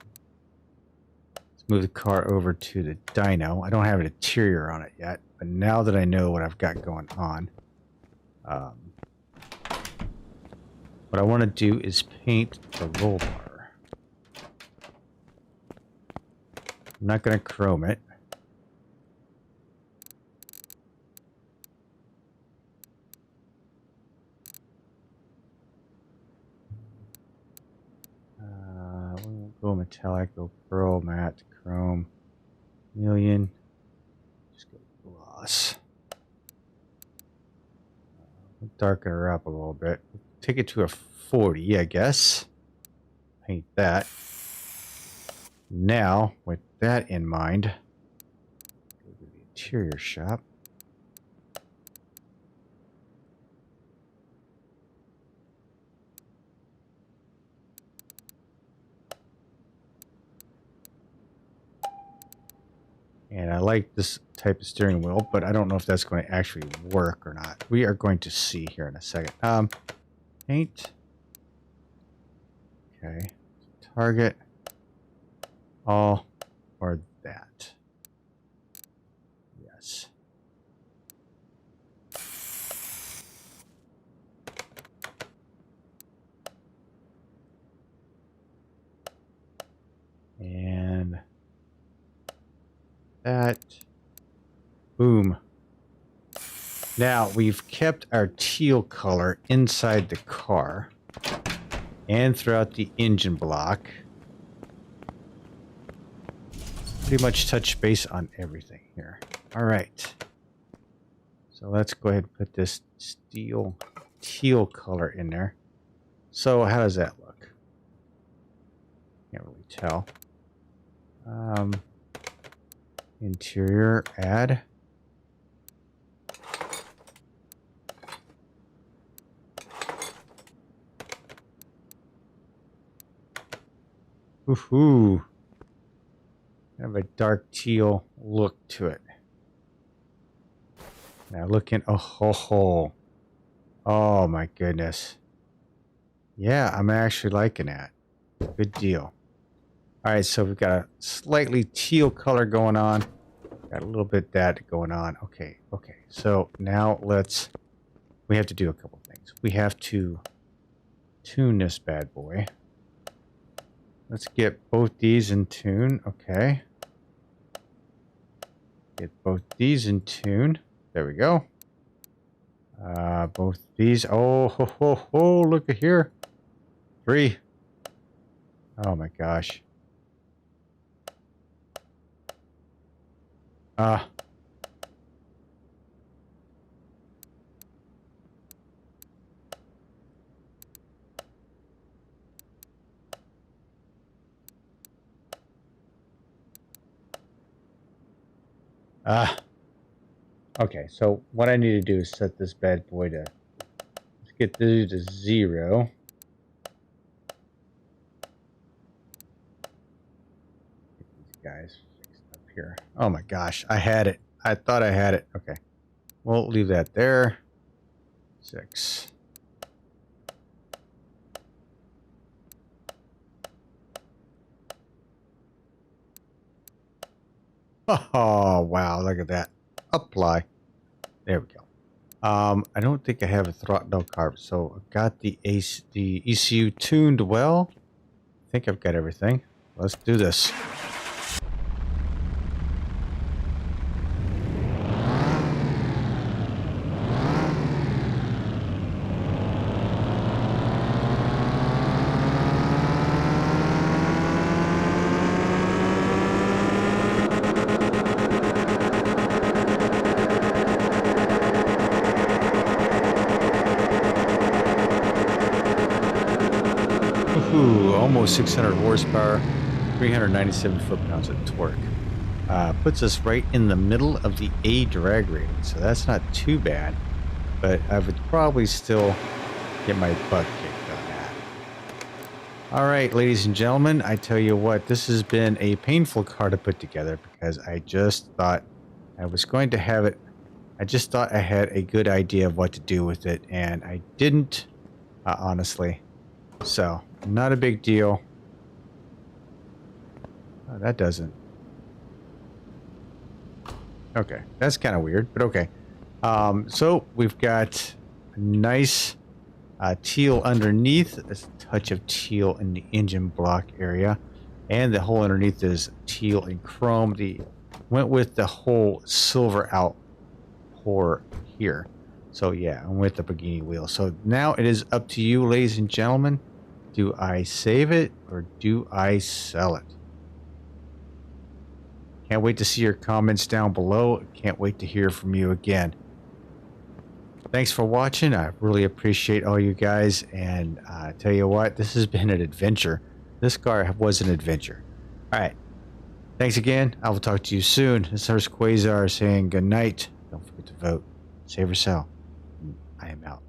Let's move the car over to the dyno. I don't have an interior on it yet, but now that I know what I've got going on, what I want to do is paint the roll bar. I'm not going to chrome it. Go metallic, go pearl, matte, chrome, million. Just go gloss. Darken her up a little bit. Take it to a 40, I guess. Paint that. Now, with that in mind, go to the interior shop. And I like this type of steering wheel, but I don't know if that's going to actually work or not. We are going to see here in a second. Paint. Okay. Target. All or that. Yes. And that. Boom. Now we've kept our teal color inside the car and throughout the engine block. Pretty much touch base on everything here. All right. So let's go ahead and put this steel teal color in there. So how does that look? Can't really tell. Interior, add. Woohoo! Have a dark teal look to it. Now looking, oh ho ho. Oh my goodness. Yeah, I'm actually liking that. Good deal. Alright, so we've got a slightly teal color going on. Got a little bit of that going on. Okay, okay. So now we have to do a couple things. We have to tune this bad boy. Let's get both these in tune. Okay. Get both these in tune. There we go. Both these. Oh, ho, ho, ho. Look at here. 3. Oh my gosh. Okay, so what I need to do is set this bad boy to, let's get this to 0. Get these guys fixed up here. Oh my gosh, I had it. I thought I had it. Okay, we'll leave that there. 6. Oh, wow, look at that. Apply. There we go. I don't think I have a throttle carb, so I've got the ECU tuned well. I think I've got everything. Let's do this. Ooh, almost 600 horsepower, 397 foot-pounds of torque. puts us right in the middle of the A drag rating, so that's not too bad. But I would probably still get my butt kicked on that. All right, ladies and gentlemen, I tell you what, this has been a painful car to put together because I just thought I was going to have it. I just thought I had a good idea of what to do with it, and I didn't, honestly. So, not a big deal. Oh, that doesn't. Okay, that's kind of weird, but okay. So we've got a nice teal underneath, a touch of teal in the engine block area, and the whole underneath is teal and chrome. Went with the whole silver out pour here. So yeah, I'm with the Pagani wheel. So now it is up to you, ladies and gentlemen. Do I save it or do I sell it? Can't wait to see your comments down below. Can't wait to hear from you again. Thanks for watching. I really appreciate all you guys. And tell you what, this has been an adventure. This car was an adventure. All right. Thanks again. I will talk to you soon. This is Hurst Quayzar saying good night. Don't forget to vote. Save or sell. I am out.